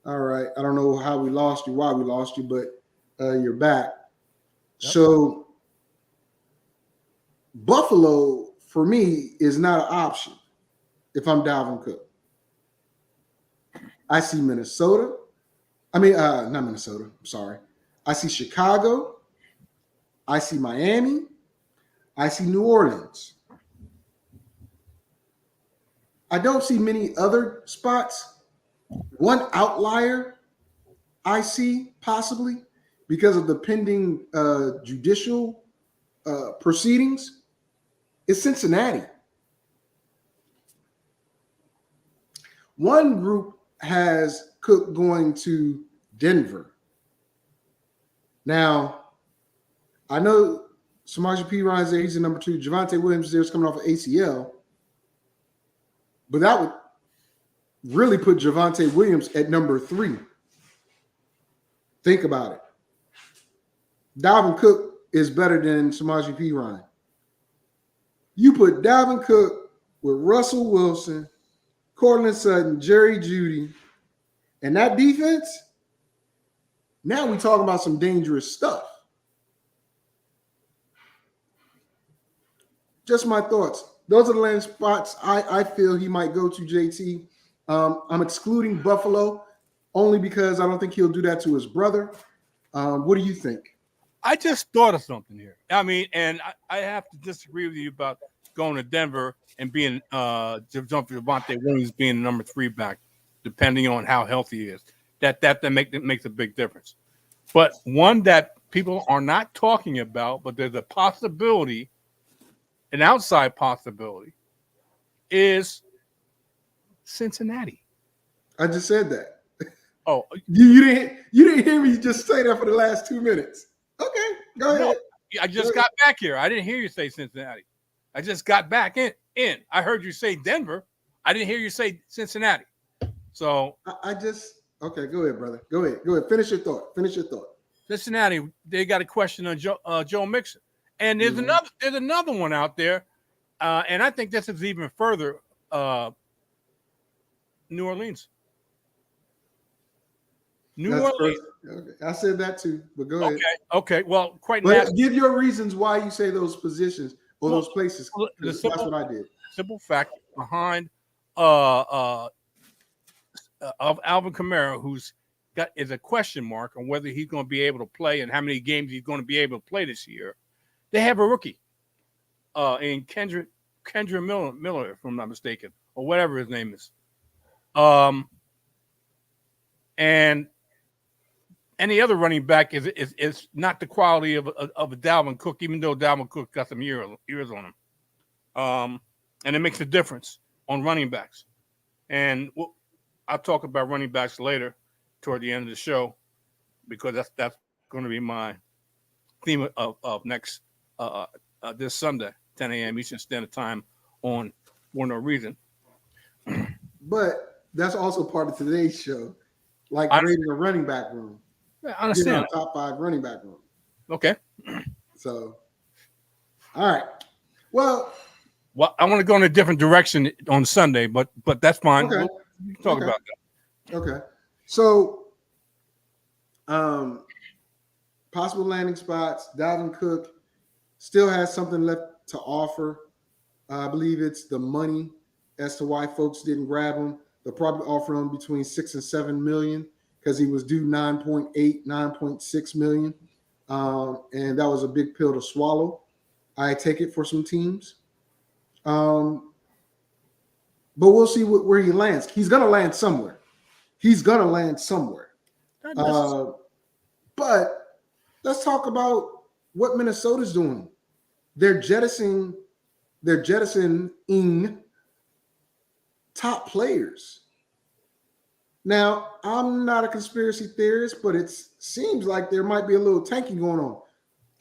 All right. I don't know how we lost you, why we lost you, but you're back. Yep. So Buffalo for me is not an option if I'm Dalvin Cook. I see Minnesota. I mean, not Minnesota. I'm sorry. I see Chicago. I see Miami. I see New Orleans. I don't see many other spots. One outlier I see possibly because of the pending judicial proceedings is Cincinnati. One group has Cook going to Denver. Now, I know Samaje Perine there, he's the number 2. Javonte Williams there's coming off of ACL. But that would really put Javonte Williams at number 3. Think about it. Dalvin Cook is better than Samaje Perine. You put Dalvin Cook with Russell Wilson, Cortland Sutton, Jerry Jeudy, and that defense, now we're talking about some dangerous stuff. Just my thoughts. Those are the landing spots I feel he might go to, JT. I'm excluding Buffalo only because I don't think he'll do that to his brother. What do you think? I just thought of something here. I mean, and I have to disagree with you about going to Denver and being Javonte Williams being the number 3 back, depending on how healthy he is. That makes a big difference. But one that people are not talking about, but there's a possibility, an outside possibility, is Cincinnati. I just said that. Oh, you didn't hear me just say that for the last 2 minutes. Okay, go ahead. No, I just got back here. I didn't hear you say Cincinnati. I just got back in. I heard you say Denver. I didn't hear you say Cincinnati. So I just okay. Go ahead, brother. Go ahead. Finish your thought. Cincinnati, they got a question on Joe Mixon, and there's another one out there, and I think this is even further. New Orleans. New Orleans. Okay. I said that too, but go ahead. Okay. Well, give your reasons why you say those positions or those places. That's what I did. Simple fact behind of Alvin Kamara, who's is a question mark on whether he's going to be able to play and how many games he's going to be able to play this year. They have a rookie in Kendra Miller, if I'm not mistaken, or whatever his name is. And any other running back is not the quality of a Dalvin Cook, even though Dalvin Cook got some years on him. And it makes a difference on running backs. And I'll talk about running backs later toward the end of the show because that's going to be my theme of next this Sunday, 10 a.m. Eastern Standard Time on For No Reason. But that's also part of today's show, like rating a running back room. Yeah, I understand. Top 5 running back room. Okay. So, all right. Well, I want to go in a different direction on Sunday, but that's fine. Okay. We'll talk about that. Okay. So, possible landing spots. Dalvin Cook still has something left to offer. I believe it's the money as to why folks didn't grab him. They'll probably offer him between 6 and 7 million because he was due 9.8, 9.6 million. And that was a big pill to swallow. I take it for some teams. But we'll see where he lands. He's going to land somewhere. But let's talk about what Minnesota's doing. They're jettisoning top players. Now, I'm not a conspiracy theorist, but it seems like there might be a little tanking going on.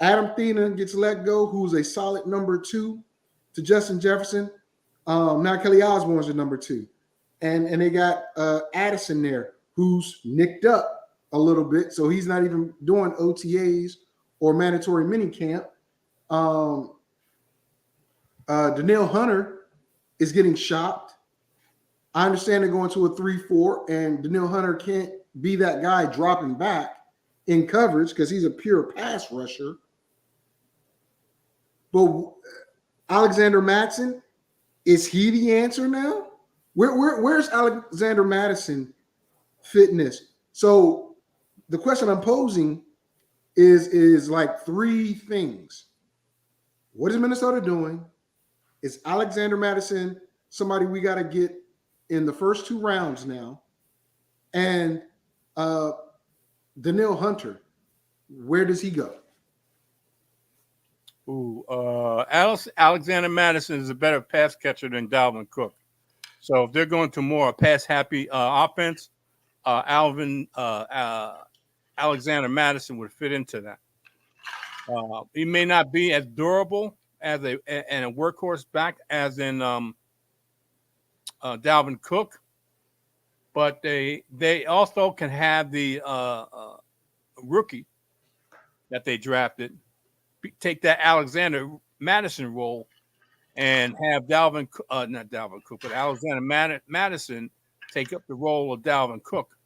Adam Thielen gets let go, who's a solid number 2 to Justin Jefferson. Now Kelly Osborne's the number 2. And they got Addison there, who's nicked up a little bit, so he's not even doing OTAs or mandatory minicamp. Danielle Hunter is getting shopped. I understand they're going to a 3-4, and Danielle Hunter can't be that guy dropping back in coverage because he's a pure pass rusher. But Alexander Mattison, is he the answer now? Where's Alexander Mattison fit in this? So the question I'm posing is like three things. What is Minnesota doing? Is Alexander Mattison somebody we got to get in the first 2 rounds now? And Danielle Hunter, where does he go? Ooh, Alexander Mattison is a better pass catcher than Dalvin Cook. So if they're going to more pass happy offense, Alexander Mattison would fit into that. He may not be as durable as a workhorse back as in Dalvin Cook, but they also can have the rookie that they drafted take that Alexander Madison role and have not Dalvin Cook, but Alexander Madison take up the role of Dalvin Cook.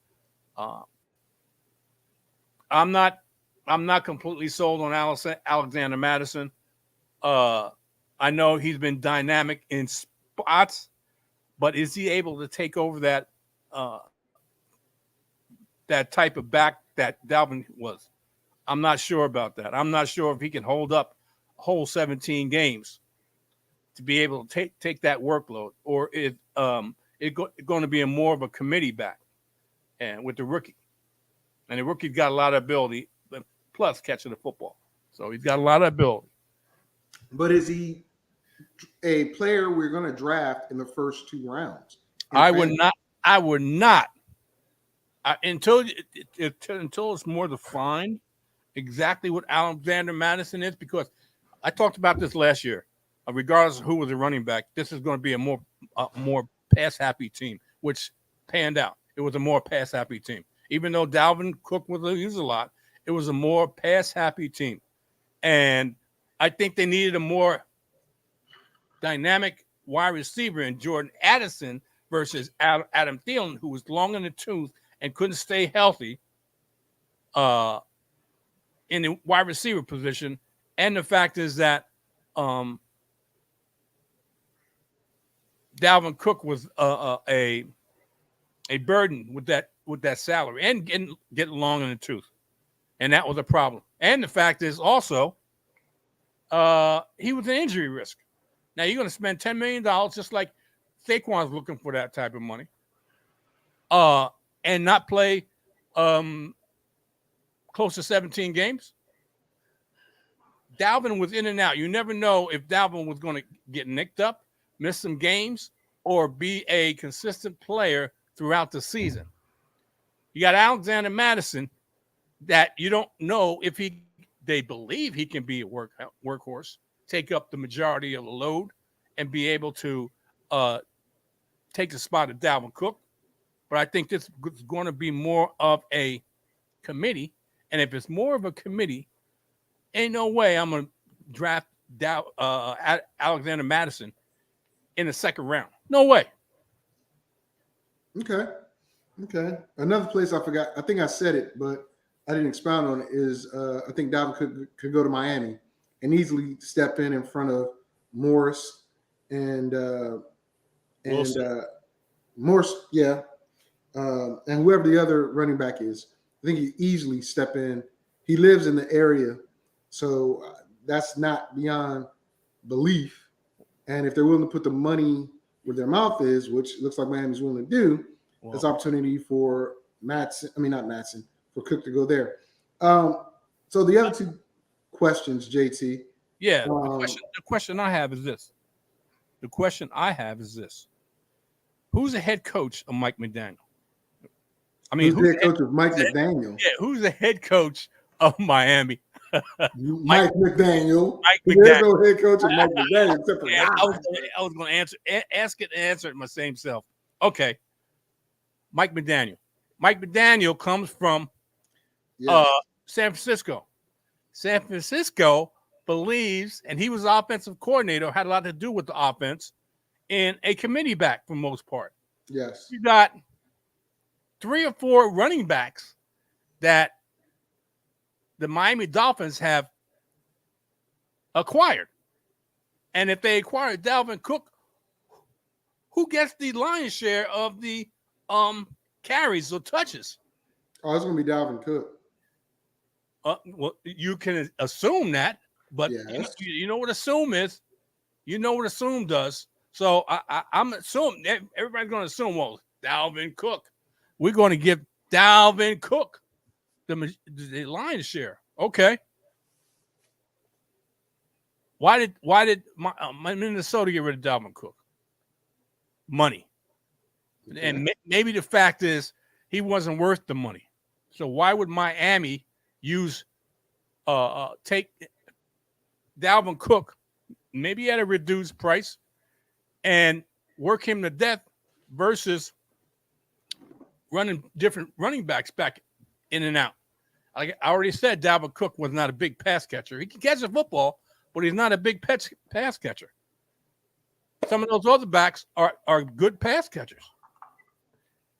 I'm not completely sold on Alexander Madison. I know he's been dynamic in spots, but is he able to take over that that type of back that Dalvin was? I'm not sure about that. I'm not sure if he can hold up a whole 17 games to be able to take that workload, or it's going to be more of a committee back, and with the rookie. And the rookie's got a lot of ability, plus catching the football. So he's got a lot of ability. But is he a player we're going to draft in the first 2 rounds? I would not. Until it's more defined exactly what Alexander Madison is, because I talked about this last year. Regardless of who was the running back, this is going to be a more pass happy team, which panned out. It was a more pass happy team. Even though Dalvin Cook was used a lot, it was a more pass happy team. And I think they needed a more dynamic wide receiver in Jordan Addison versus Adam Thielen, who was long in the tooth and couldn't stay healthy in the wide receiver position. And the fact is that Dalvin Cook was a burden with that salary and getting long in the tooth, and that was a problem. And the fact is also, he was an injury risk. Now you're going to spend $10 million, just like Saquon's looking for that type of money, and not play close to 17 games. Dalvin was in and out. You never know if Dalvin was going to get nicked up, miss some games, or be a consistent player throughout the season. You got Alexander Madison that you don't know if they believe he can be a workhorse, take up the majority of the load, and be able to take the spot of Dalvin Cook. But I think this is going to be more of a committee. And if it's more of a committee, ain't no way I'm going to draft Alexander Madison in the second round. No way. Okay. Another place I forgot, I think I said it, but I didn't expound on it, is I think Dalvin could go to Miami and easily step in front of Morris and Morris, yeah. And whoever the other running back is. I think he easily step in. He lives in the area, so that's not beyond belief. And if they're willing to put the money where their mouth is, which looks like Miami's willing to do, there's opportunity for for Cook to go there. So the other 2 questions, JT. Yeah, the question I have is this. Who's the head coach of Mike McDaniel? I mean, who's the head coach of Mike McDaniel? Yeah, who's the head coach of Miami? Mike McDaniel. There's no head coach of Mike McDaniel except for I was going to ask it and answer it my same self. Okay. Mike McDaniel. Mike McDaniel comes from San Francisco. San Francisco believes, and he was offensive coordinator, had a lot to do with the offense, in a committee back for the most part. Yes. You got 3 or 4 running backs that the Miami Dolphins have acquired. And if they acquire Dalvin Cook, who gets the lion's share of the carries or touches? Oh, it's going to be Dalvin Cook. Well, you can assume that, but Yes. you know what assume is? You know what assume does. So I'm assuming everybody's going to assume, well, Dalvin Cook. We're going to give Dalvin Cook the lion's share. Okay. Why did Minnesota get rid of Dalvin Cook? Money. Okay. And maybe the fact is he wasn't worth the money. So why would Miami take Dalvin Cook, maybe at a reduced price, and work him to death versus running different running backs back in and out? Like I already said, Dalvin Cook was not a big pass catcher. He can catch the football, but he's not a big pass catcher. Some of those other backs are good pass catchers.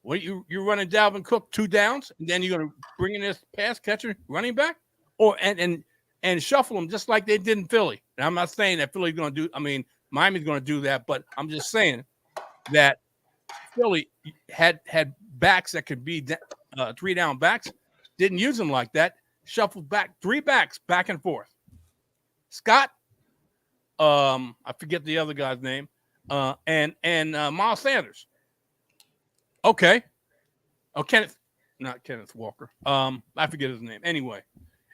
What you're running Dalvin Cook 2 downs, and then you're going to bring in this pass catcher running back, or and shuffle them just like they did in Philly. And I'm not saying that Philly's going to do. I mean, Miami's going to do that, but I'm just saying that Philly had backs that could be 3 down backs. Didn't use them like that. Shuffled back 3 backs back and forth. Scott, I forget the other guy's name, and Miles Sanders. Okay. Oh, not Kenneth Walker. I forget his name. Anyway,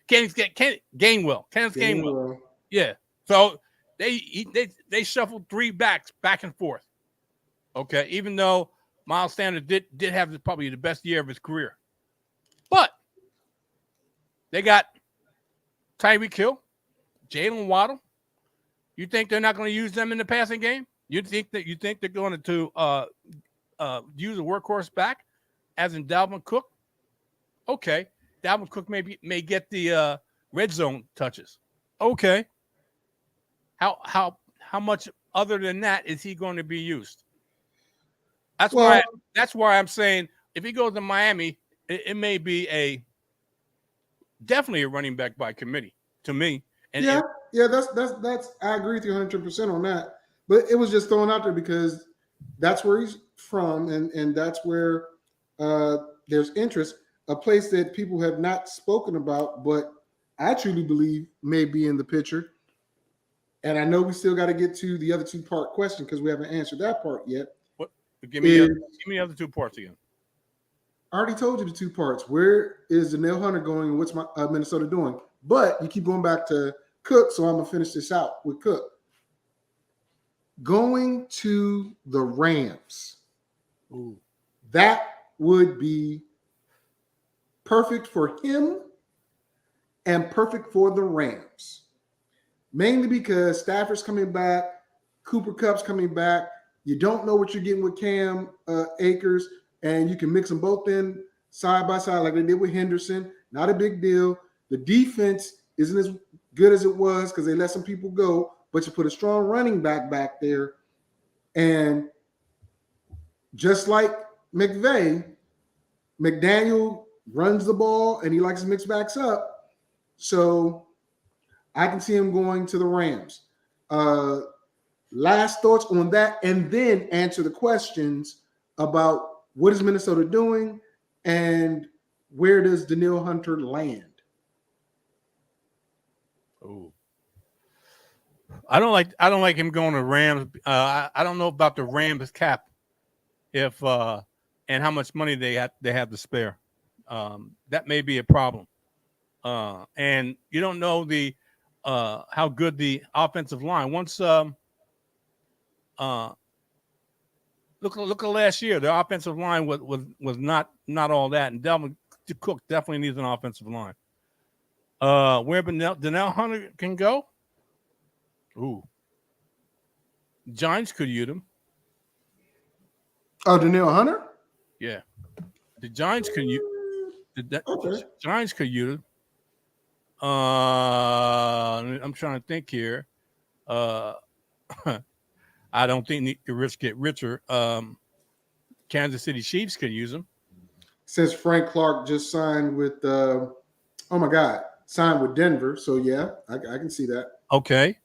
Gainwell. Kenneth Gainwell. Yeah. So they shuffled 3 backs back and forth. Okay. Even though Miles Sanders did have probably the best year of his career, but they got Tyreek Hill, Jalen Waddle. You think they're not going to use them in the passing game? You think they're going to use a workhorse back, as in Dalvin Cook? Okay, Dalvin Cook may get the red zone touches. Okay, how much other than that is he going to be used? That's why I'm saying if he goes to Miami, it may be definitely a running back by committee to me. And that's I agree with you 100% on that. But it was just thrown out there because that's where he's from, and that's where there's interest. A place that people have not spoken about, but I truly believe may be in the picture. And I know we still got to get to the other 2-part question because we haven't answered that part yet. What? Give me the other 2 parts again. I already told you the 2 parts. Where is Danielle Hunter going, and what's Minnesota doing? But you keep going back to Cook, so I'm gonna finish this out with Cook. Going to the Rams. Ooh. That would be perfect for him and perfect for the Rams. Mainly because Stafford's coming back, Cooper Kupp's coming back. You don't know what you're getting with Cam Akers, and you can mix them both in side by side like they did with Henderson. Not a big deal. The defense isn't as good as it was because they let some people go, but you put a strong running back there. And just like McVay, McDaniel runs the ball and he likes to mix backs up. So I can see him going to the Rams. Last thoughts on that, and then answer the questions about what is Minnesota doing and where does Danielle Hunter land? Oh, I don't like him going to Rams. I don't know about the Rams cap, if and how much money they have to spare. That may be a problem. And you don't know the how good the offensive line. Once look at last year, the offensive line was not all that, and Dalvin Cook definitely needs an offensive line. Where Danielle Hunter can go? Ooh. Giants could use him. Oh, Danielle Hunter? Yeah. The Giants could use Okay. Giants could use him. I'm trying to think here. I don't think the rich get richer. Kansas City Chiefs could use him. since Frank Clark just signed with signed with Denver. So yeah, I can see that. Okay.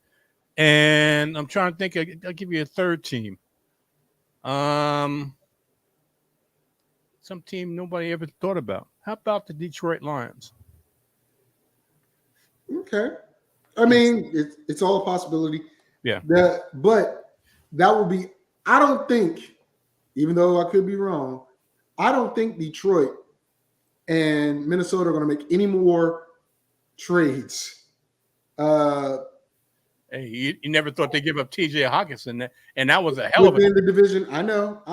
And I'm trying to think. I'll give you a third team. Some team nobody ever thought about. How about the Detroit Lions? Okay. I mean, it's all a possibility. Yeah. But that would be, I don't think, even though I could be wrong, I don't think Detroit and Minnesota are going to make any more trades. Hey, you never thought they'd give up T.J. Hawkinson, and that was a hell of a within the division. I know.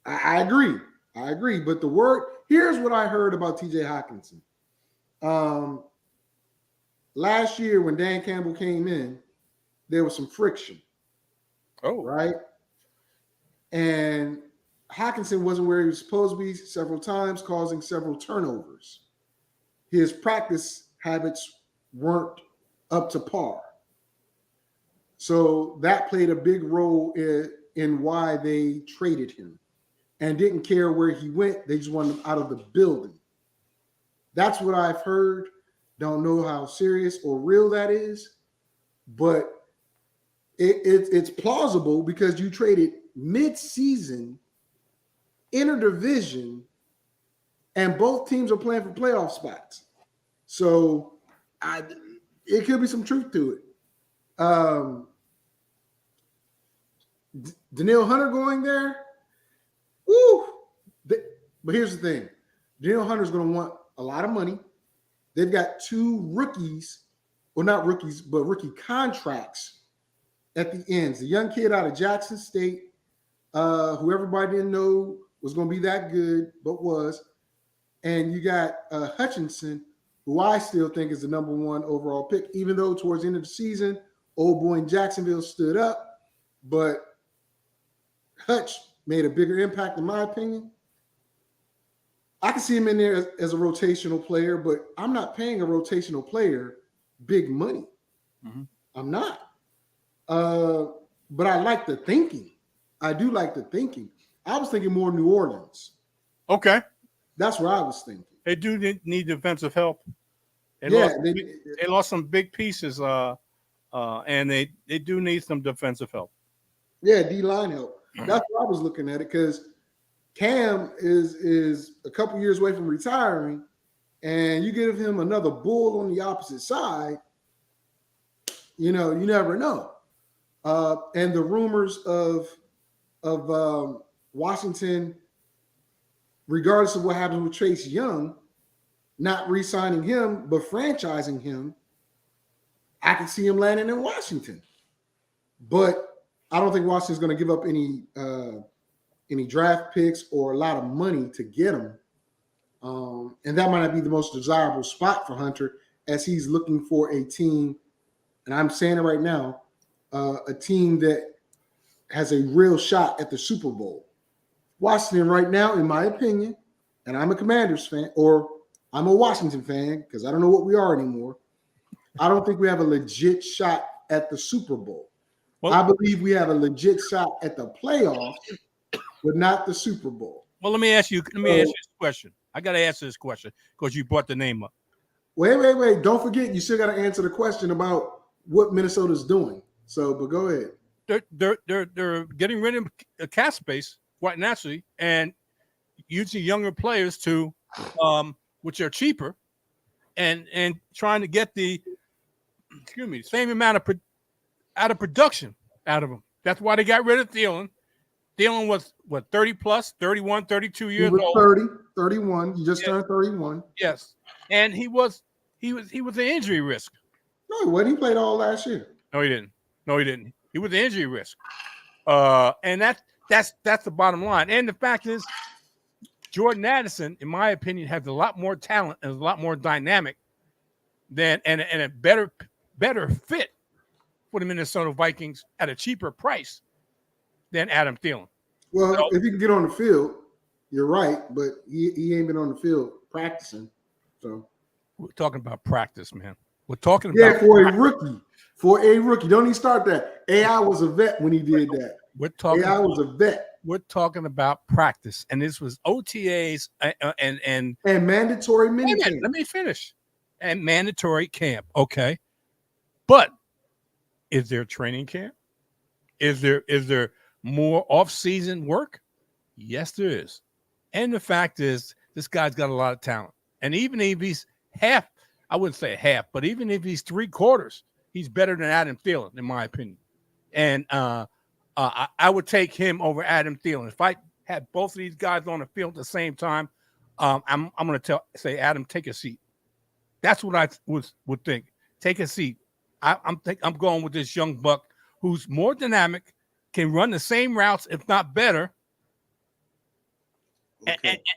I agree. But here's what I heard about T.J. Hawkinson. Last year when Dan Campbell came in, there was some friction. Oh, right. And Hawkinson wasn't where he was supposed to be several times, causing several turnovers. His practice habits weren't up to par. So that played a big role in why they traded him and didn't care where he went. They just wanted him out of the building. That's what I've heard. Don't know how serious or real that is, but it's plausible because you traded mid-season, interdivision, and both teams are playing for playoff spots. So it could be some truth to it. Danielle Hunter going there. Woo! But here's the thing. Danielle Hunter's going to want a lot of money. They've got two rookies, well, not rookies, but rookie contracts at the ends. The young kid out of Jackson State, who everybody didn't know was going to be that good, but was. And you got Hutchinson, who I still think is the number one overall pick, even though towards the end of the season, old boy in Jacksonville stood up. But Hutch made a bigger impact, in my opinion. I can see him in there as a rotational player, but I'm not paying a rotational player big money. Mm-hmm. I'm not. But I like the thinking. I do like the thinking. I was thinking more New Orleans. Okay. That's what I was thinking. They do need defensive help. They lost some big pieces, and they do need some defensive help. Yeah, D-line help. That's what I was looking at it, because Cam is a couple years away from retiring, and you give him another bull on the opposite side, you never know. And the rumors of Washington, regardless of what happens with Chase Young, not re-signing him, but franchising him, I can see him landing in Washington. But I don't think Washington's going to give up any draft picks or a lot of money to get him. And that might not be the most desirable spot for Hunter, as he's looking for a team, and I'm saying it right now, a team that has a real shot at the Super Bowl. Washington right now, in my opinion, and I'm a Commanders fan, or I'm a Washington fan, because I don't know what we are anymore. I don't think we have a legit shot at the Super Bowl. Well, I believe we have a legit shot at the playoffs, but not the Super Bowl. Well, let me ask you this question. I got to answer this question because you brought the name up. Wait. Don't forget, you still got to answer the question about what Minnesota's doing. So, but go ahead. They're getting rid of cap space quite naturally, and using younger players to, which are cheaper, and trying to get the same amount of production out of them. That's why they got rid of Thielen. Thielen was, 30 plus, 31, 32 years old. 31. You just turned 31. Yes. And he was an injury risk. No, he wasn't. He played all last year. No, he didn't. He was an injury risk. And that's the bottom line. And the fact is, Jordan Addison, in my opinion, has a lot more talent and is a lot more dynamic and a better fit for the Minnesota Vikings at a cheaper price than Adam Thielen. Well, if he can get on the field, you're right, but he ain't been on the field practicing. So we're talking about practice, man. We're talking about for a rookie. For a rookie. Don't even start that. AI was a vet when he did that. We're talking. AI was a vet. We're talking about practice, and this was OTAs and And mandatory wait a minute, minicamp. let me finish. And mandatory camp, okay. But is there training camp? Is there more off-season work? Yes, there is. And the fact is, this guy's got a lot of talent. And even if he's half, I wouldn't say half, but even if he's 3/4, he's better than Adam Thielen, in my opinion. And I would take him over Adam Thielen. If I had both of these guys on the field at the same time, I'm going to say, Adam, take a seat. That's what I would think. Take a seat. I'm going with this young buck who's more dynamic, can run the same routes, if not better,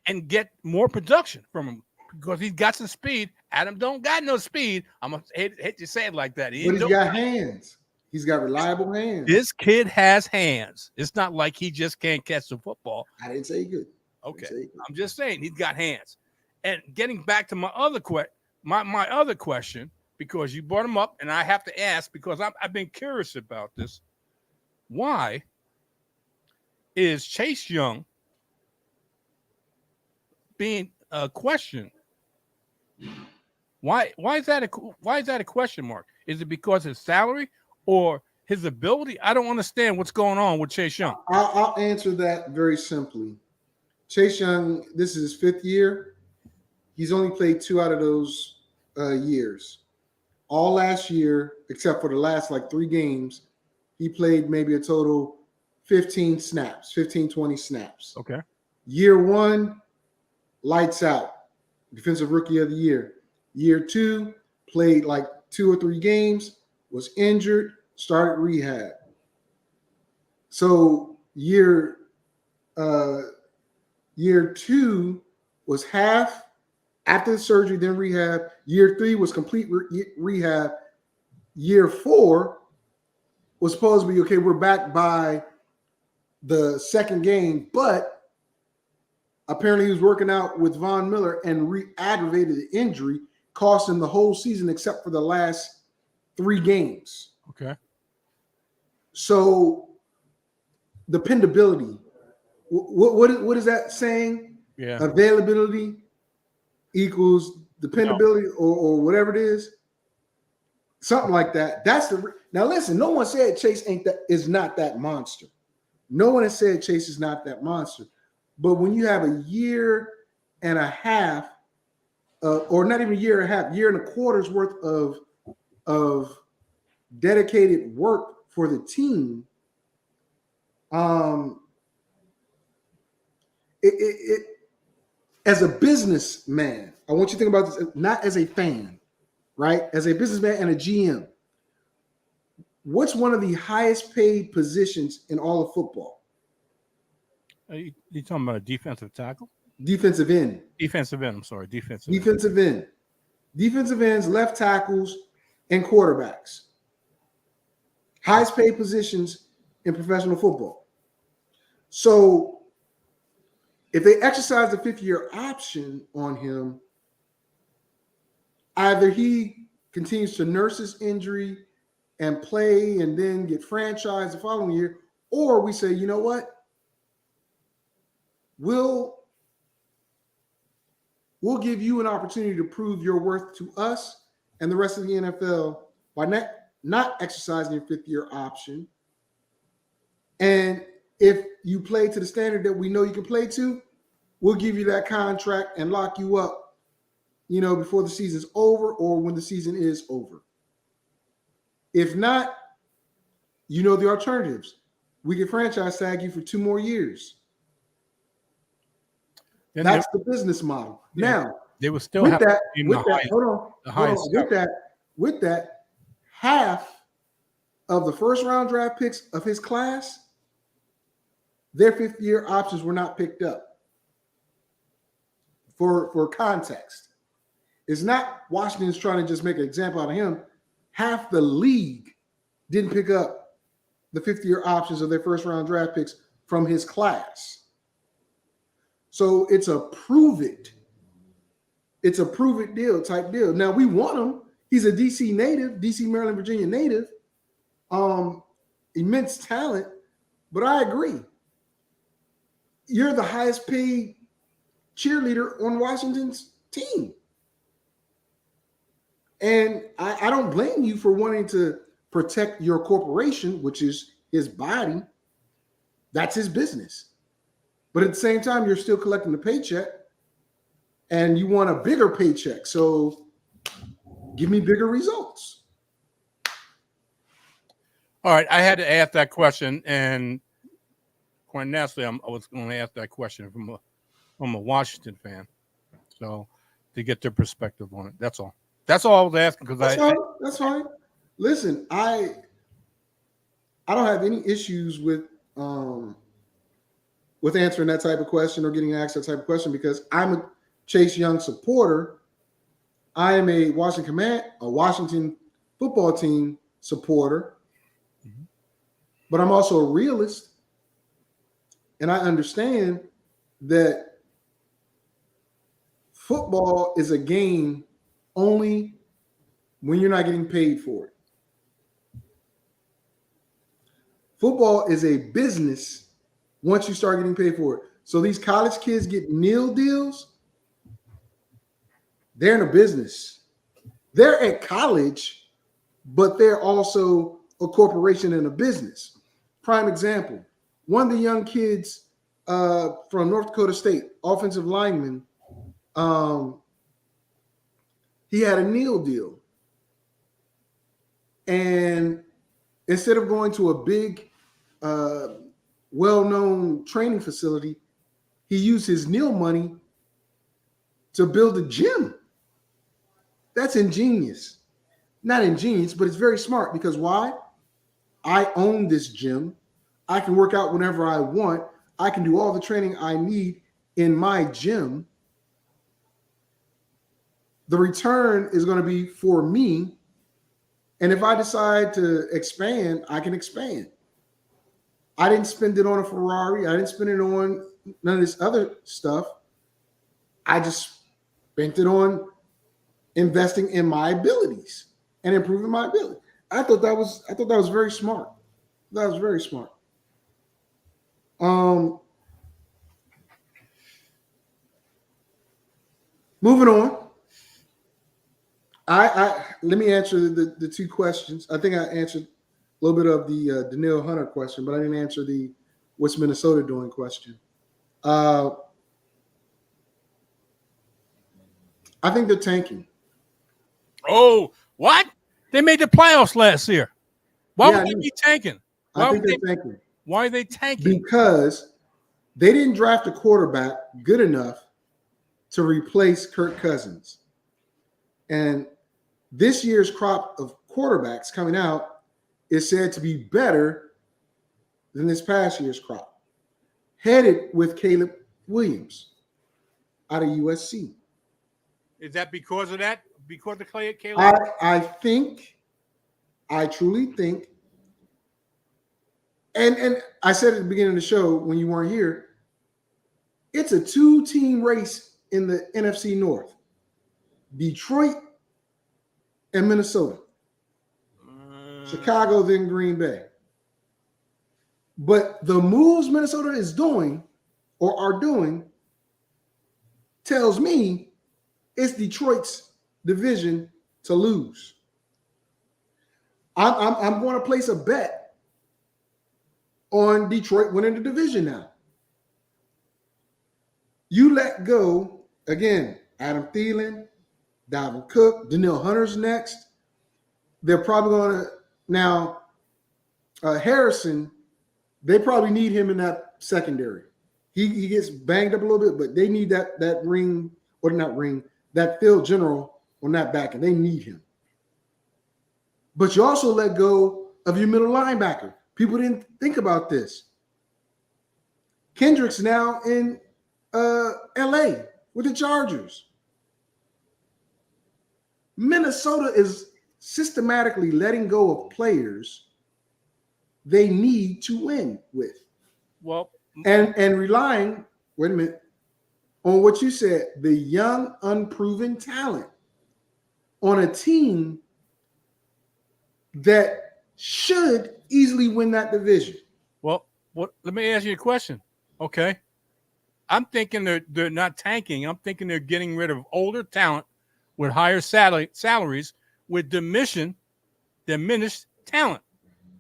and get more production from him because he's got some speed. Adam don't got no speed. I'm gonna hate to say it like that. But he's got hands. He's got reliable hands. This kid has hands. It's not like he just can't catch the football. I didn't say he could. Okay, I'm just saying he's got hands. And getting back to my other my other question, because you brought him up, and I have to ask because I've been curious about this. Why is Chase Young being questioned? Why is that a question mark? Is it because of his salary or his ability? I don't understand what's going on with Chase Young. I'll answer that very simply. Chase Young, this is his 5th year. He's only played 2 out of those years. All last year, except for the last 3 games, he played maybe a total 15 snaps, 15, 20 snaps. Okay. Year 1, lights out. Defensive Rookie of the Year. Year 2, played 2 or 3 games, was injured, started rehab. So year 2 was half after the surgery, then rehab. Year 3 was complete rehab. Year 4 was supposed to be, okay, we're back by the 2nd game, but apparently he was working out with Von Miller and re-aggravated the injury, cost him the whole season except for the last 3 games. Okay. So dependability, what is that saying? Yeah. Availability equals dependability, or whatever it is. Something like that. That's now listen, no one said Chase is not that monster. No one has said Chase is not that monster. But when you have a year and a half, or not even a year and a half, year and a quarter's worth of dedicated work for the team, it as a businessman, I want you to think about this not as a fan, right? As a businessman and a GM, what's one of the highest paid positions in all of football? You talking about a defensive tackle? Defensive end. Defensive end. I'm sorry. Defensive end. Defensive ends, left tackles, and quarterbacks. Highest paid positions in professional football. So if they exercise the 5th-year option on him, either he continues to nurse his injury and play and then get franchised the following year, or we say, you know what? We'll give you an opportunity to prove your worth to us and the rest of the NFL by not exercising your 5th-year option. And if you play to the standard that we know you can play to, we'll give you that contract and lock you up, before the season's over or when the season is over. If not, the alternatives. We can franchise tag you for 2 more years. Then that's the business model. Yeah, now, they will still with have that, to with that, hold on. With that, half of the first-round draft picks of his class, their 5th-year options were not picked up. For context, it's not Washington's trying to just make an example out of him. Half the league didn't pick up the 5th-year options of their first-round draft picks from his class. So it's a prove it deal type deal. Now we want him. He's a DC, Maryland, Virginia native. Immense talent. But I agree. You're the highest paid cheerleader on Washington's team. And I don't blame you for wanting to protect your corporation, which is his body. That's his business. But at the same time, you're still collecting the paycheck and you want a bigger paycheck. So give me bigger results. All right. I had to ask that question. And quite naturally, I was going to ask that question from a Washington fan. So to get their perspective on it. That's all. That's all I was asking because That's fine. Listen, I don't have any issues with answering that type of question or getting asked that type of question because I'm a Chase Young supporter. I am a Washington football team supporter, but I'm also a realist, and I understand that football is a game only when you're not getting paid for it. Football is a business once you start getting paid for it. So these college kids get meal deals. They're in a business. They're at college, but they're also a corporation and a business. Prime example, one of the young kids from North Dakota State, offensive lineman, he had a meal deal. And instead of going to a big, well-known training facility, he used his meal money to build a gym. That's ingenious. Not ingenious, but it's very smart because why? I own this gym. I can work out whenever I want. I can do all the training I need in my gym. The return is going to be for me. And if I decide to expand, I can expand. I didn't spend it on a Ferrari. I didn't spend it on none of this other stuff. I just spent it on investing in my abilities and improving my ability. I thought that was very smart. That was very smart. Moving on. I let me answer the two questions. I think I answered a little bit of the Danielle Hunter question, but I didn't answer the what's Minnesota doing question. I think they're tanking. Oh, what? They made the playoffs last year. Why would they be tanking? I think they're tanking. Why are they tanking? Because they didn't draft a quarterback good enough to replace Kirk Cousins. And this year's crop of quarterbacks coming out is said to be better than this past year's crop, headed with Caleb Williams out of USC. Is that because of that? Because of Caleb? I truly think, and I said at the beginning of the show when you weren't here, it's a two-team race in the NFC North. Detroit and Minnesota. Chicago, then Green Bay. But the moves Minnesota is doing or are doing tells me it's Detroit's division to lose. I'm going to place a bet on Detroit winning the division now. You let go, again, Adam Thielen, Dalvin Cook, Danielle Hunter's next. They're probably going to now Harrison. They probably need him in that secondary. He gets banged up a little bit, but they need that ring or not ring that field general on that back, and they need him. But you also let go of your middle linebacker. People didn't think about this. Kendrick's now in LA with the Chargers. Minnesota is systematically letting go of players they need to win with. Well, and relying, wait a minute, on what you said, the young, unproven talent on a team that should easily win that division. Well, What? Let me ask you a question. Okay, I'm thinking they're not tanking. I'm thinking they're getting rid of older talent with higher salaries with diminished talent.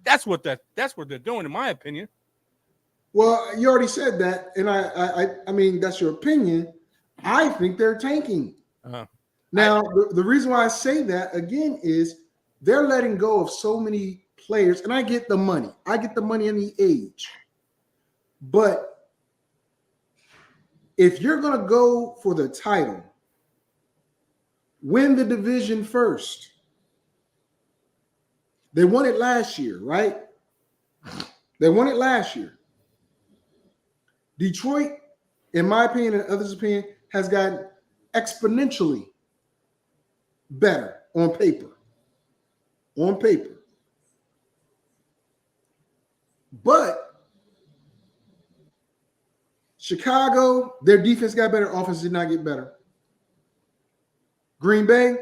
That's what they're doing, in my opinion. Well, you already said that, and I mean that's your opinion. I think they're tanking. Uh, Now, the reason why I say that again is they're letting go of so many players, and I get the money. I get the money and the age. But if you're going to go for the title, win the division first. They won it last year, right? They won it last year. Detroit, in my opinion and others' opinion, has gotten exponentially better on paper. On paper. But Chicago, their defense got better, offense did not get better. Green Bay,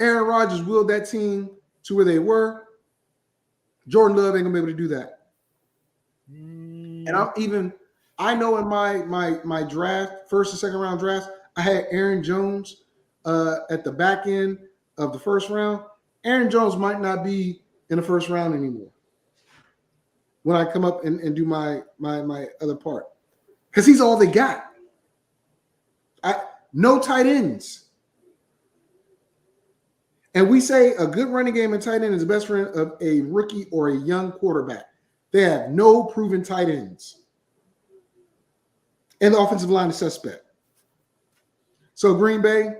Aaron Rodgers willed that team to where they were. Jordan Love ain't gonna be able to do that. And I know in my draft, first and second round drafts, I had Aaron Jones at the back end of the first round. Aaron Jones might not be in the first round anymore when I come up and do my other part. Because he's all they got. No tight ends. And we say a good running game and tight end is the best friend of a rookie or a young quarterback. They have no proven tight ends. And the offensive line is suspect. So Green Bay,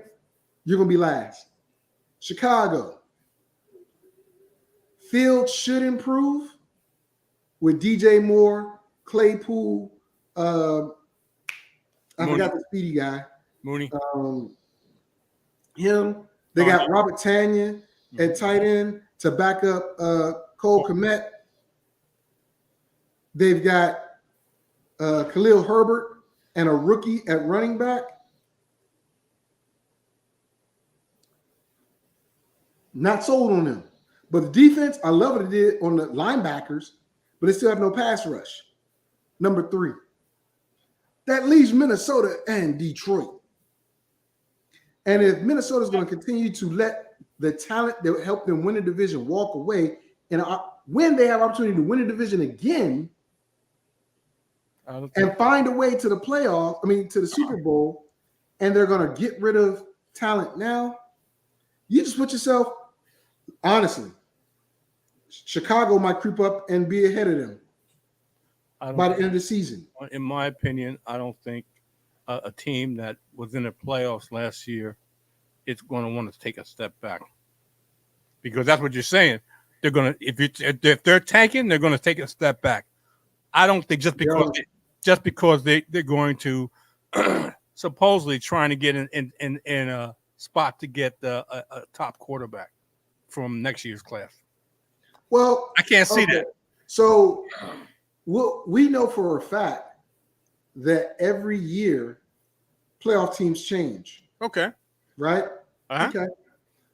you're going to be last. Chicago. Field should improve with DJ Moore, Claypool, I forgot the speedy guy. Mooney. Him. They got Robert Tanya at tight end to back up Cole Kmet. They've got Khalil Herbert and a rookie at running back. Not sold on them. But the defense, I love what it did on the linebackers, but they still have no pass rush. Number 3. That leaves Minnesota and Detroit. And if Minnesota is going to continue to let the talent that helped them win the division walk away, and when they have opportunity to win the division again and find a way to the playoff, to the Super Bowl, and they're going to get rid of talent now, you just put yourself, honestly, Chicago might creep up and be ahead of them by the end of the season. In my opinion, I don't think a team that was in the playoffs last year is going to want to take a step back, because that's what you're saying. They're going to, if they're tanking, they're going to take a step back. I don't think just because they're going to supposedly trying to get in a spot to get a top quarterback from next year's class. Well, I can't see that. So we know for a fact that every year playoff teams change. Okay. Right? Uh-huh.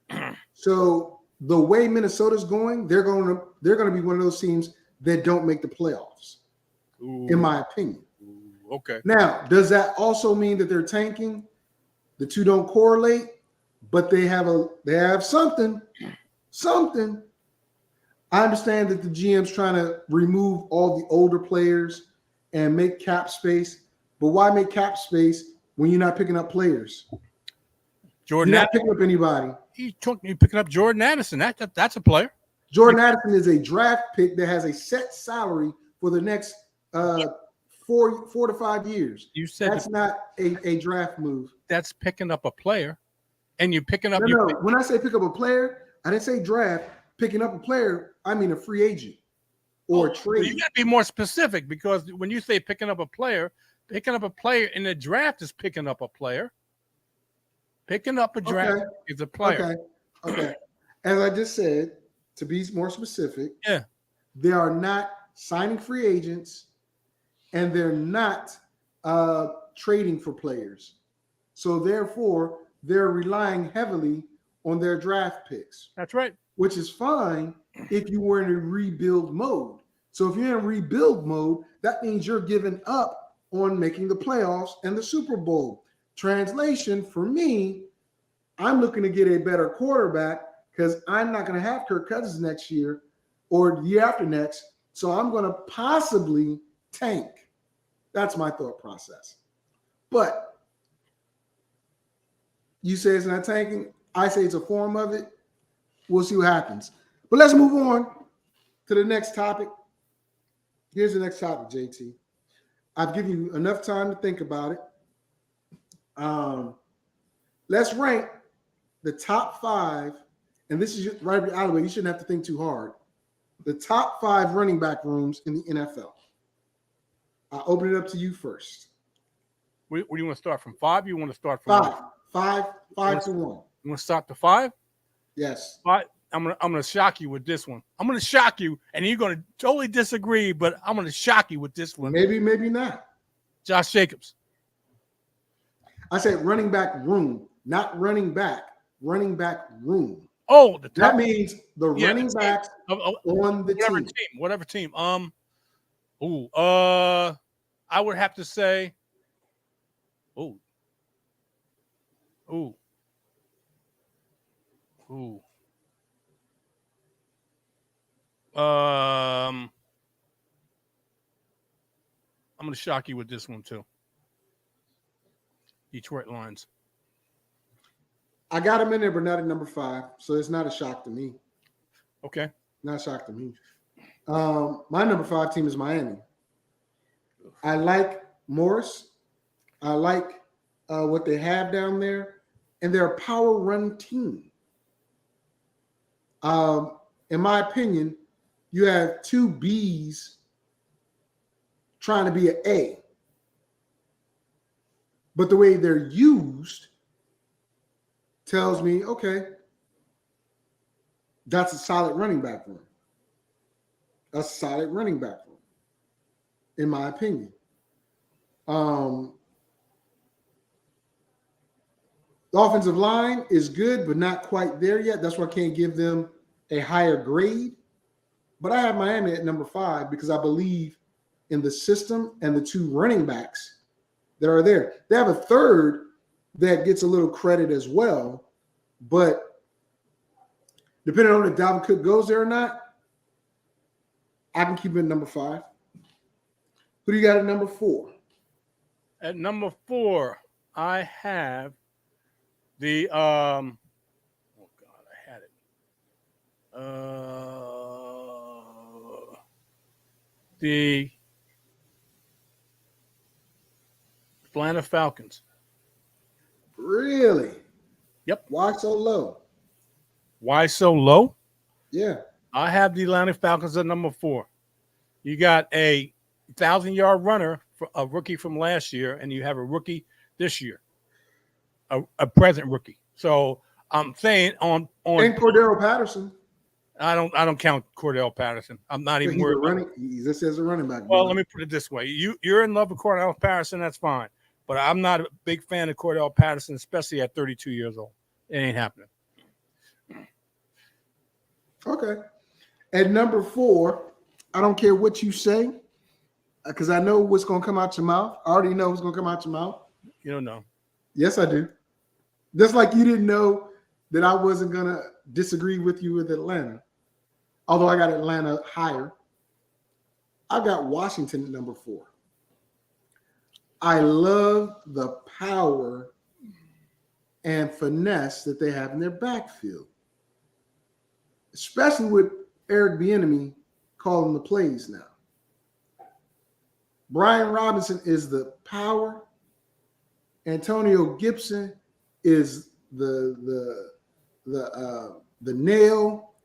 Okay. So the way Minnesota's going, they're going to be one of those teams that don't make the playoffs, in my opinion. Okay. Now, does that also mean that they're tanking? The two don't correlate, but they have something. Something. I understand that the GM's trying to remove all the older players and make cap space, but why make cap space when you're not picking up players? You're not picking up anybody. You're picking up Jordan Addison. That's a player. Jordan Addison is a draft pick that has a set salary for the next 4 to 5 years. You said that's not a draft move. That's picking up a player, and you're picking up. No. When I say pick up a player, I didn't say draft. Picking up a player, I mean a free agent or a trade. You got to be more specific, because when you say picking up a player in the draft is picking up a player. Picking up a draft is a player. Okay. As I just said, to be more specific, yeah, they are not signing free agents, and they're not trading for players. So therefore, they're relying heavily on their draft picks. That's right. Which is fine if you were in a rebuild mode. So if you're in rebuild mode, that means you're giving up on making the playoffs and the Super Bowl. Translation, for me, I'm looking to get a better quarterback because I'm not going to have Kirk Cousins next year or the year after next. So I'm going to possibly tank. That's my thought process. But you say it's not tanking. I say it's a form of it. We'll see what happens. But let's move on to the next topic. Here's the next topic, JT. I've given you enough time to think about it. Let's rank the top 5, and this is right out of the way. You shouldn't have to think too hard. The top 5 running back rooms in the NFL. I'll open it up to you first. Where do you want to start from? 5? You want to start from 5 to 1. You want to start to 5? Yes. 5. I'm gonna shock you with this one. I'm gonna shock you, and you're gonna totally disagree, but I'm gonna shock you with this one. Maybe not. Josh Jacobs. I said running back room, not running back. Running back room. Oh, that means the running backs on the team. Whatever team. I would have to say. I'm going to shock you with this one too. Detroit Lions. I got him in there, but not at number 5, so it's not a shock to me. Okay. Not a shock to me. My number 5 team is Miami. I like Morris. I like what they have down there, and they're a power run team. In my opinion, you have 2 Bs trying to be an A. But the way they're used tells me, okay, that's a solid running back room. A solid running back room, in my opinion. The offensive line is good, but not quite there yet. That's why I can't give them a higher grade. But I have Miami at number 5 because I believe in the system and the 2 running backs that are there. They have a third that gets a little credit as well, but depending on if Dalvin Cook goes there or not, I can keep him at number 5. Who do you got at number 4? At number 4, I have the oh God, I had it. The Atlanta Falcons. Really? Yep. Why so low? Why so low? Yeah. I have the Atlanta Falcons at number 4. You got a 1,000-yard runner, for a rookie from last year, and you have a rookie this year, a present rookie. So I'm saying on and Cordero Patterson. I don't count Cordell Patterson. I'm not even worried. He's just as a running back. Well, let me put it this way: you're in love with Cordell Patterson, that's fine. But I'm not a big fan of Cordell Patterson, especially at 32 years old. It ain't happening. Okay. At number 4, I don't care what you say, because I know what's going to come out your mouth. I already know what's going to come out your mouth. You don't know. Yes, I do. Just like you didn't know that I wasn't going to disagree with you with Atlanta, although I got Atlanta higher. I got Washington at number 4. I love the power and finesse that they have in their backfield, especially with Eric Bieniemy calling the plays now. Brian Robinson is the power. Antonio Gibson is the nail,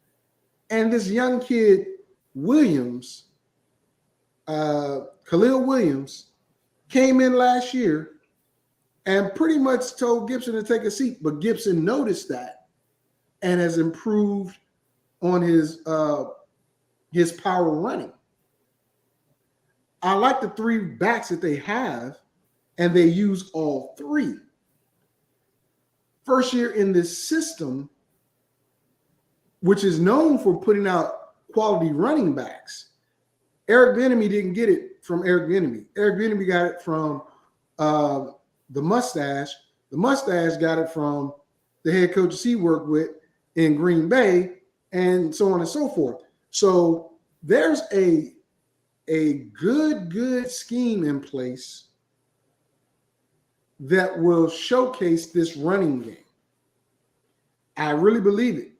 and this young kid Williams, Khalil Williams, came in last year and pretty much told Gibson to take a seat, but Gibson noticed that and has improved on his power running. I like the 3 backs that they have, and they use all 3. First year in this system, which is known for putting out quality running backs, Eric Bieniemy didn't get it from Eric Bieniemy. Eric Bieniemy got it from the mustache. The mustache got it from the head coaches he worked with in Green Bay, and so on and so forth. So there's a good scheme in place that will showcase this running game. I really believe it.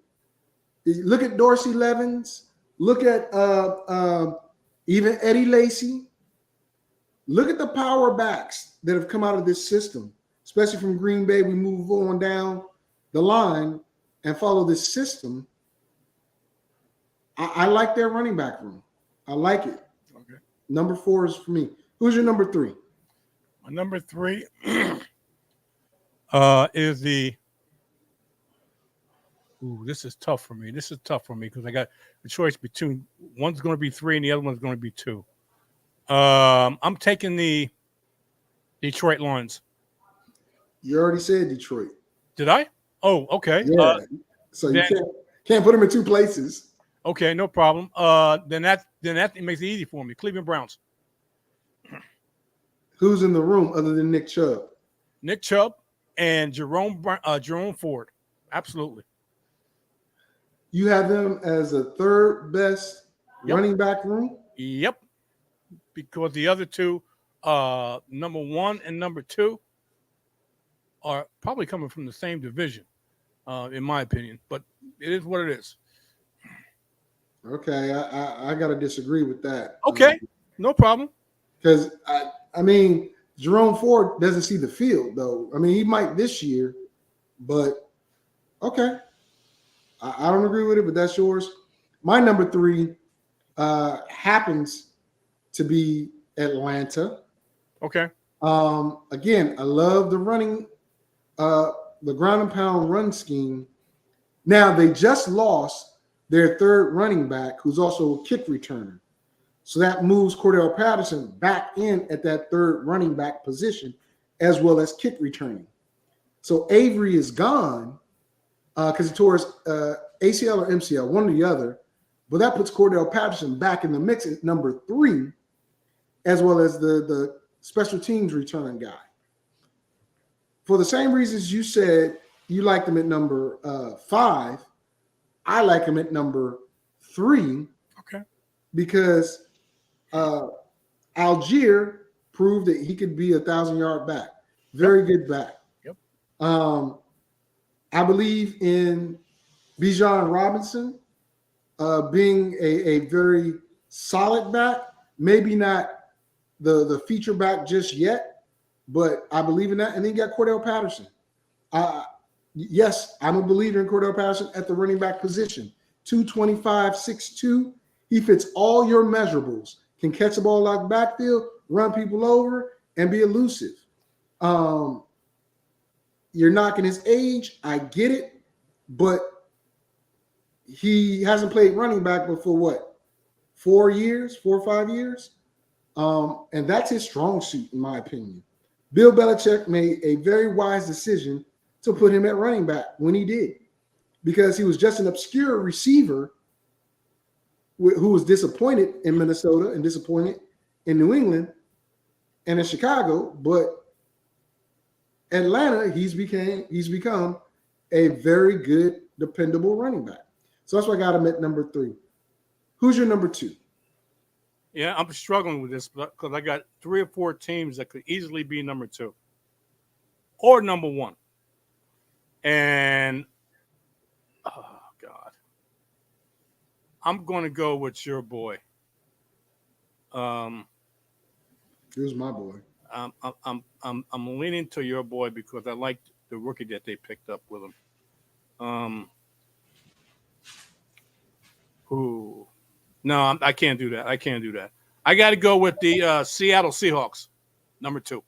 Look at Dorsey Levens. Look at even Eddie Lacy. Look at the power backs that have come out of this system, especially from Green Bay. We move on down the line and follow this system. I like their running back room. I like it. Okay. Number 4 is for me. Who's your number 3? My number 3 is the. Ooh, this is tough for me. This is tough for me because I got the choice between one's going to be 3 and the other one's going to be 2. I'm taking the Detroit Lions. You already said Detroit. Did I? Oh, okay. Yeah. So you can't put them in 2 places. Okay, no problem. Then that makes it easy for me. Cleveland Browns. Who's in the room other than Nick Chubb? Nick Chubb and Jerome Ford. Absolutely. You have them as a 3rd best running back room? Yep. Because the other 2, number 1 and number 2, are probably coming from the same division, in my opinion. But it is what it is. Okay, I got to disagree with that. Okay, no problem. Because, I mean, Jerome Ford doesn't see the field, though. I mean, he might this year, but okay. I don't agree with it, but that's yours. My number 3 happens to be Atlanta. Okay. Again, I love the running, the ground and pound run scheme. Now, they just lost their 3rd running back, who's also a kick returner. So that moves Cordell Patterson back in at that 3rd running back position, as well as kick returning. So Avery is gone because he tore his ACL or MCL, one or the other. But that puts Cordell Patterson back in the mix at number 3, as well as the special teams return guy. For the same reasons you said you liked him at number 5, I like him at number 3. Okay. Because Algier proved that he could be a 1,000-yard back. Very good back. Yep. I believe in Bijan Robinson being a very solid back. Maybe not the feature back just yet, but I believe in that. And then you got Cordell Patterson. Yes, I'm a believer in Cordell Patterson at the running back position. 225, 6'2". He fits all your measurables. Can catch the ball out the backfield, run people over, and be elusive. You're knocking his age. I get it. But he hasn't played running back before what? 4 or 5 years? And that's his strong suit, in my opinion. Bill Belichick made a very wise decision to put him at running back when he did, because he was just an obscure receiver who was disappointed in Minnesota and disappointed in New England and in Chicago. But Atlanta, he's become a very good, dependable running back. So that's why I got him at number 3. Who's your number 2? Yeah, I'm struggling with this because I got 3 or 4 teams that could easily be number 2 or number 1. And, oh, God. I'm going to go with your boy. Who's my boy? I'm leaning to your boy because I like the rookie that they picked up with him. No, I can't do that. I got to go with the Seattle Seahawks, number 2.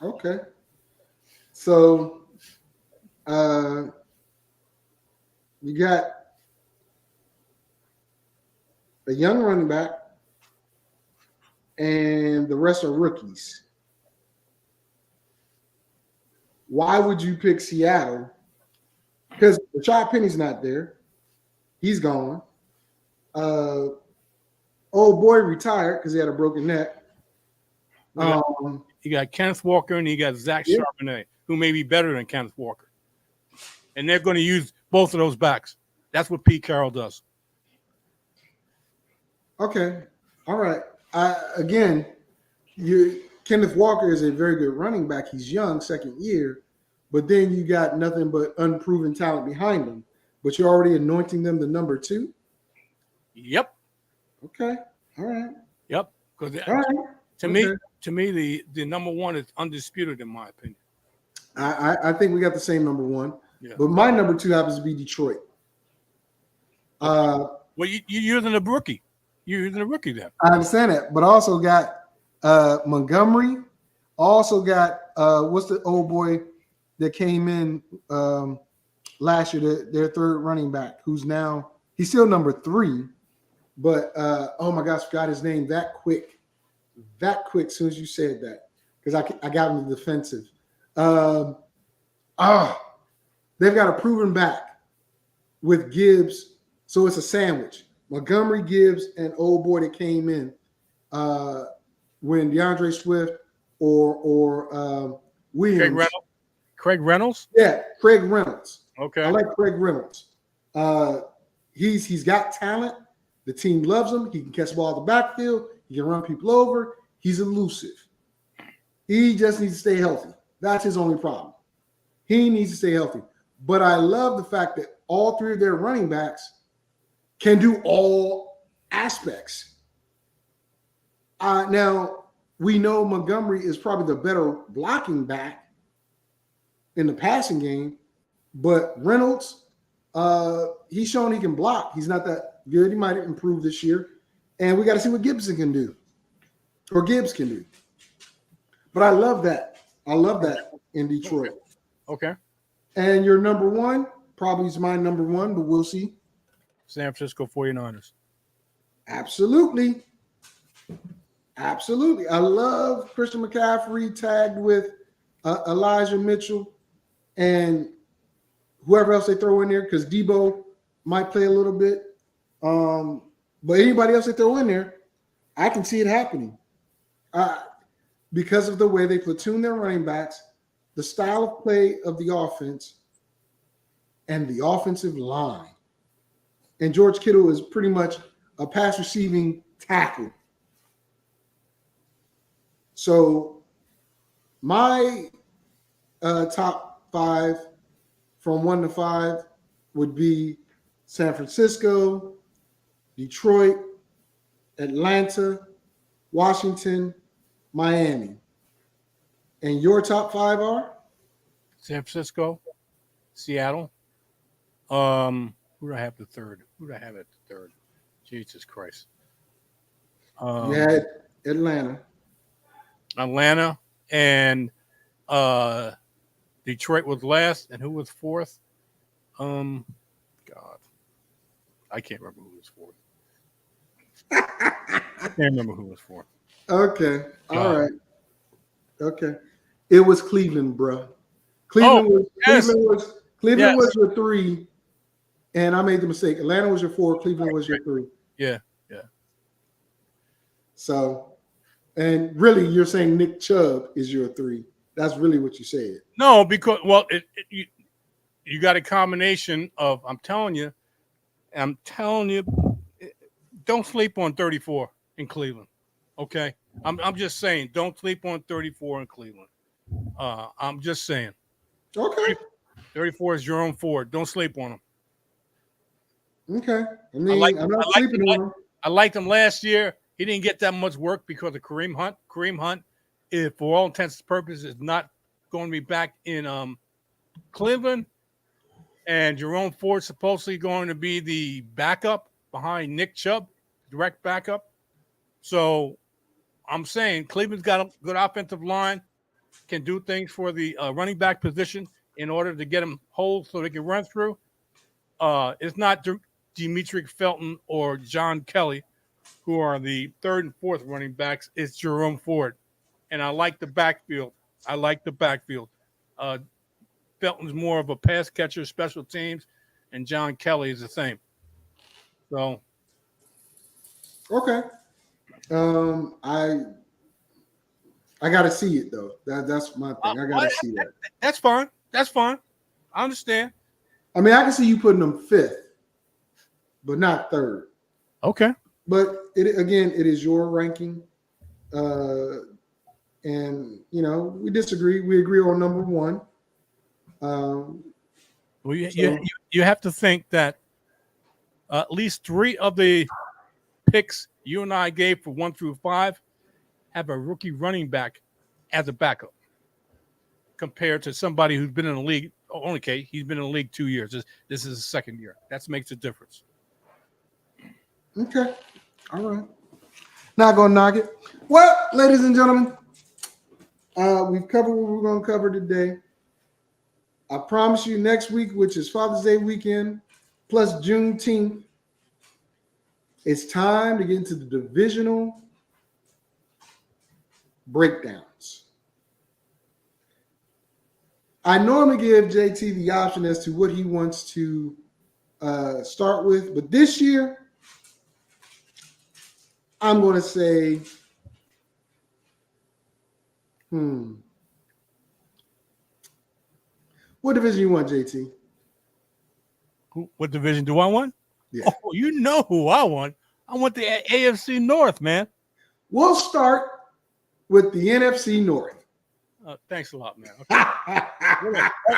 Okay. So you got a young running back, and the rest are rookies. Why would you pick Seattle? Because Rashad Penny's not there. He's gone. Old boy retired because he had a broken neck. You got Kenneth Walker and you got Zach Yeah. Charbonnet, who may be better than Kenneth Walker. And they're going to use both of those backs. That's what Pete Carroll does. Okay. All right. Kenneth Walker is a very good running back. He's young, second year, but then you got nothing but unproven talent behind him. But you're already anointing them the number 2? Yep. Okay. All right. Yep. Because All right. to me, the number 1 is undisputed in my opinion. I think we got the same number 1. Yeah. But my number 2 happens to be Detroit. Well, you're using a rookie. You're using a rookie there. I understand that, but I also got Montgomery. Also got what's the old boy that came in last year, their third running back, who's now he's still number 3, but oh my gosh, forgot his name that quick. As soon as you said that, because I got him the defensive. They've got a proven back with Gibbs, so it's a sandwich. Montgomery, Gibbs, and old boy that came in when DeAndre Swift or Williams. Craig Reynolds? Yeah, Craig Reynolds. Okay. I like Craig Reynolds. He's got talent. The team loves him. He can catch the ball out the backfield. He can run people over. He's elusive. He just needs to stay healthy. That's his only problem. He needs to stay healthy. But I love the fact that all 3 of their running backs can do all aspects. Now, we know Montgomery is probably the better blocking back in the passing game, but Reynolds, he's shown he can block. He's not that good. He might improve this year. And we got to see what Gibbs can do. But I love that. I love that in Detroit. Okay. And your number 1 probably is my number 1, but we'll see. San Francisco 49ers. Absolutely. I love Christian McCaffrey tagged with Elijah Mitchell and whoever else they throw in there, because Debo might play a little bit. But anybody else they throw in there, I can see it happening. Because of the way they platoon their running backs, the style of play of the offense, and the offensive line. And George Kittle is pretty much a pass receiving tackle. So my top 5 from 1 to 5 would be San Francisco, Detroit, Atlanta, Washington, Miami. And your top 5 are? San Francisco, Seattle. Who do I have the third? Jesus Christ. You had Atlanta. Atlanta and Detroit was last, and who was 4th? God, I can't remember who was 4th. I can't remember who was 4th. Okay, all right. Okay, it was Cleveland, bro. Cleveland was your 3, and I made the mistake. Atlanta was your 4. Cleveland was your 3. Yeah. So, and really, you're saying Nick Chubb is your 3. That's really what you said. No, because you got a combination of. I'm telling you, don't sleep on 34 in Cleveland. Okay, I'm just saying, don't sleep on 34 in Cleveland. I'm just saying. Okay. 34 is Jerome Ford. Don't sleep on him. Okay. I'm not sleeping on him. I liked him last year. He didn't get that much work because of Kareem Hunt. Kareem Hunt, for all intents and purposes, is not going to be back in Cleveland. And Jerome Ford's supposedly going to be the backup behind Nick Chubb, direct backup. So I'm saying Cleveland's got a good offensive line, can do things for the running back position in order to get them holes so they can run through. It's not Dimitri Felton or John Kelly, who are the 3rd and 4th running backs. It's Jerome Ford. And I like the backfield. Felton's more of a pass catcher, special teams, and John Kelly is the same. So Okay. I got to see it though. That's my thing. I got to see that. That's fine. That's fine. I understand. I mean, I can see you putting them fifth, but not third. Okay. But it is your ranking, and we disagree. We agree on number one. Well, you have to think that at least 3 of the picks you and I gave for 1 through 5 have a rookie running back as a backup, compared to somebody who's been in the league. Okay, he's been in the league 2 years. This is his second year. That makes a difference. Okay. All right. Not gonna knock it. Well, ladies and gentlemen, we've covered what we're gonna cover today. I promise you next week, which is Father's Day weekend, plus Juneteenth, it's time to get into the divisional breakdowns. I normally give JT the option as to what he wants to start with, but this year, I'm going to say, what division you want, JT? What division do I want? Yeah. Oh, you know who I want. I want the AFC North, man. We'll start with the NFC North. Thanks a lot, man. Okay.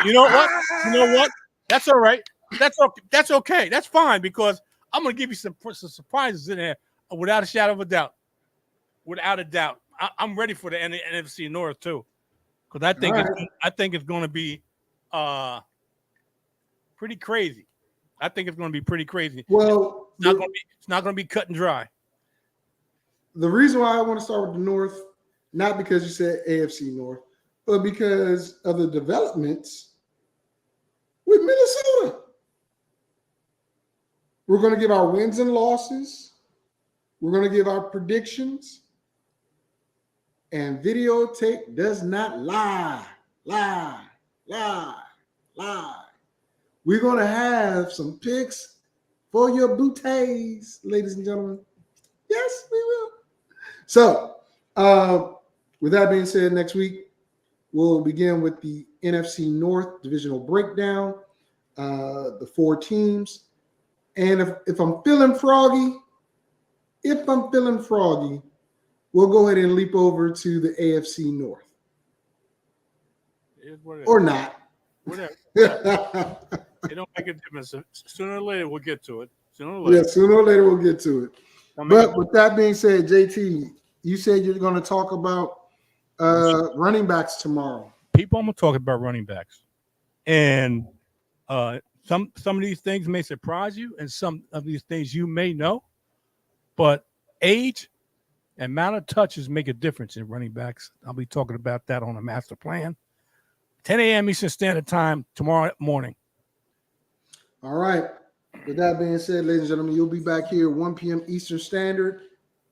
You know what? That's all right. That's okay. That's fine, because I'm going to give you some surprises in there without a shadow of a doubt. Without a doubt. I'm ready for the NFC North too, because I think it's going to be pretty crazy. I think it's going to be pretty crazy. Well, it's not going to be cut and dry. The reason why I want to start with the North, not because you said AFC North, but because of the developments with Minnesota. We're going to give our wins and losses. We're going to give our predictions. And videotape does not lie. We're going to have some picks for your bouteilles, ladies and gentlemen. Yes, we will. So, with that being said, next week, we'll begin with the NFC North divisional breakdown, the 4 teams. And if I'm feeling froggy, we'll go ahead and leap over to the AFC North. Or not. Whatever. It don't make a difference. Sooner or later, we'll get to it. Sooner or later, we'll get to it. But with that being said, JT, you said you're going to talk about running backs tomorrow. People, I'm going to talk about running backs. And some of these things may surprise you, and some of these things you may know. But age and amount of touches make a difference in running backs. I'll be talking about that on a master plan. 10 a.m. Eastern Standard Time tomorrow morning. All right. With that being said, ladies and gentlemen, you'll be back here 1 p.m. Eastern Standard,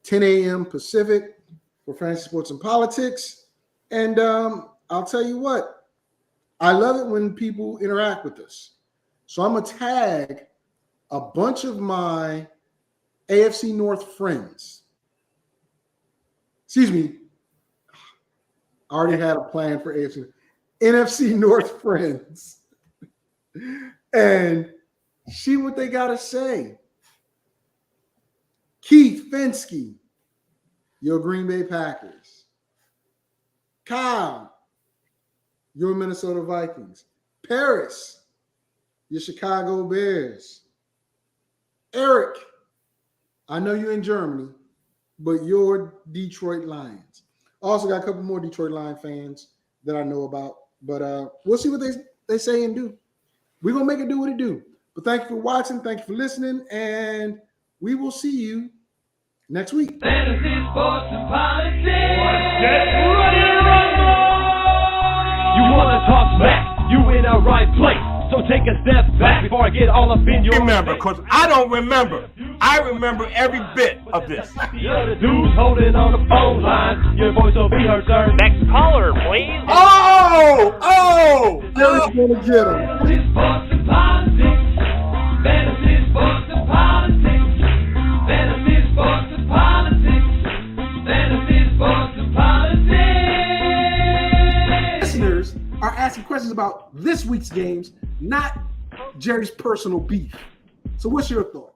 10 a.m. Pacific for Fantasy Sports and Politics. And I'll tell you what, I love it when people interact with us. So I'm going to tag a bunch of my AFC North friends. Excuse me. I already had a plan for NFC North friends. And see what they got to say. Keith Fensky, your Green Bay Packers. Kyle, your Minnesota Vikings. Paris, your Chicago Bears. Eric, I know you're in Germany, but your Detroit Lions. Also got a couple more Detroit Lion fans that I know about, but we'll see what they say and do. We're going to make it do what it do. But thank you for watching. Thank you for listening. And we will see you next week. Fantasy Sports and Politics. Get ready to rumble! You want to talk smack? You in the right place. So take a step back before I get all up in your remember, because I don't remember. I remember every bit of this. You're the dudes holding on the phone line. Your voice will be heard, sir. Next caller, please. Eric's going to get him. Fantasy Sports and Politics. Fantasy Sports and Politics. Fantasy Sports and Politics. listeners are asking questions about this week's games, not Jerry's personal beef. So what's your thought?